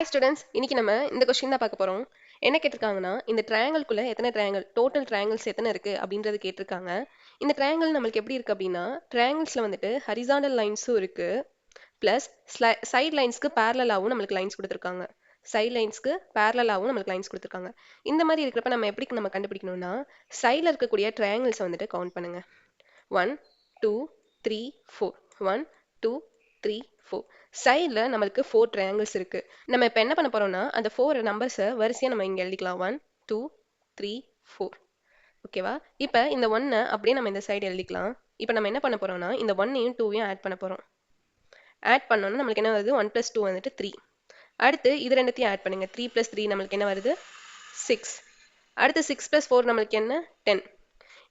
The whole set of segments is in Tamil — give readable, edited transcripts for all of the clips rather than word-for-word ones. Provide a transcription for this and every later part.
Hi students, இன்னைக்கு நம்ம இந்த கொஸ்டின் தான் பார்க்க போறோம். என்ன கேட்டிருக்காங்கன்னா, இந்த ட்ரையாங்கிள்குள்ள எத்தனை ட்ரையாங்கிள், டோட்டல் ட்ரையாங்கிள்ஸ் எத்தனை இருக்கு அப்படின்றது கேட்டிருக்காங்க. இந்த ட்ரையாங்கிள் நம்மளுக்கு எப்படி இருக்கு அப்படின்னா, ட்ரையாங்கிள்ஸ்ல வந்துட்டு ஹரிசாண்டல் லைன்ஸும் இருக்கு, பிளஸ் சைட் லைன்ஸ்க்கு பேரலாவும் நம்மளுக்கு லைன்ஸ் கொடுத்துருக்காங்க. சைட் லைன்ஸ்க்கு பேரலாவும் நம்மளுக்கு லைன்ஸ் கொடுத்துருக்காங்க. இந்த மாதிரி இருக்கிறப்ப நம்ம எப்படி நம்ம கண்டுபிடிக்கணும்னா, சைடில் இருக்கக்கூடிய ட்ரையாங்கிள்ஸை வந்துட்டு கவுண்ட் பண்ணுங்க. 1 2 3 4 1 2 3 4 சைடில் நம்மளுக்கு 4 ட்ரையாங்கிள்ஸ் இருக்கு. நம்ம இப்போ என்ன பண்ண போறோம்னா, அந்த 4 நம்பர்ஸை வரிசையாக நம்ம இங்கே எழுதிக்கலாம். 1 2 3 4. ஓகேவா? இப்போ இந்த 1 அப்படியே நம்ம இந்த சைடு எழுதிக்கலாம். இப்போ நம்ம என்ன பண்ண போறோம்னா, இந்த 1ஐயும் 2ஐயும் ஆட் பண்ண போறோம். ஆட் பண்ணோம்னா நம்மளுக்கு என்ன வருது? 1 + 2 வந்துட்டு 3. அடுத்து இது ரெண்டுத்தையும் ஆட் பண்ணுங்க. 3 + 3 நம்மளுக்கு என்ன வருது? 6. அடுத்து 6 + 4 நம்மளுக்கு என்ன? 10.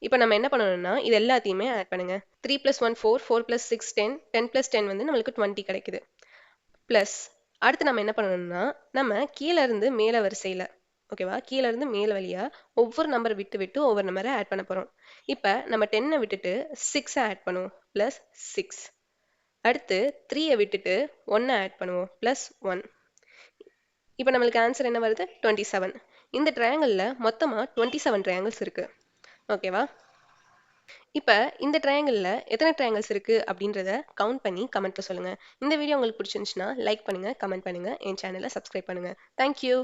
இப்போ நம்ம என்ன பண்ணணும்னா, இது எல்லாத்தையுமே ஆட் பண்ணுங்க. 3 + 1 4, 4 + 6 10, 10 + 10 வந்து நம்மளுக்கு 20 கிடைக்குது. ப்ளஸ் அடுத்து நம்ம என்ன பண்ணணும்னா, நம்ம கீழே இருந்து மேலே வரிசையில், ஓகேவா, கீழே இருந்து மேல் வழியா ஒவ்வொரு நம்பரை விட்டு விட்டு ஒவ்வொரு நம்பரை ஆட் பண்ண போகிறோம். இப்போ நம்ம 10 விட்டுட்டு 6 ஆட் பண்ணுவோம், ப்ளஸ் 6. அடுத்து 3 விட்டுட்டு 1 ஆட் பண்ணுவோம், ப்ளஸ் 1. இப்போ நம்மளுக்கு ஆன்சர் என்ன வருது? 27. இந்த ட்ரையாங்கிளில் மொத்தமாக 27 ட்ரையாங்கிள்ஸ் இருக்கு. ஓகேவா? இப்போ இந்த ட்ரையாங்கிளில் எத்தனை ட்ரையாங்கிள்ஸ் இருக்குது அப்படின்றத கவுண்ட் பண்ணி கமெண்ட்டில் சொல்லுங்கள். இந்த வீடியோ உங்களுக்கு பிடிச்சிருந்துச்சுன்னா லைக் பண்ணுங்கள், கமெண்ட் பண்ணுங்கள், என் சேனலை சப்ஸ்கிரைப் பண்ணுங்கள். தேங்க்யூ.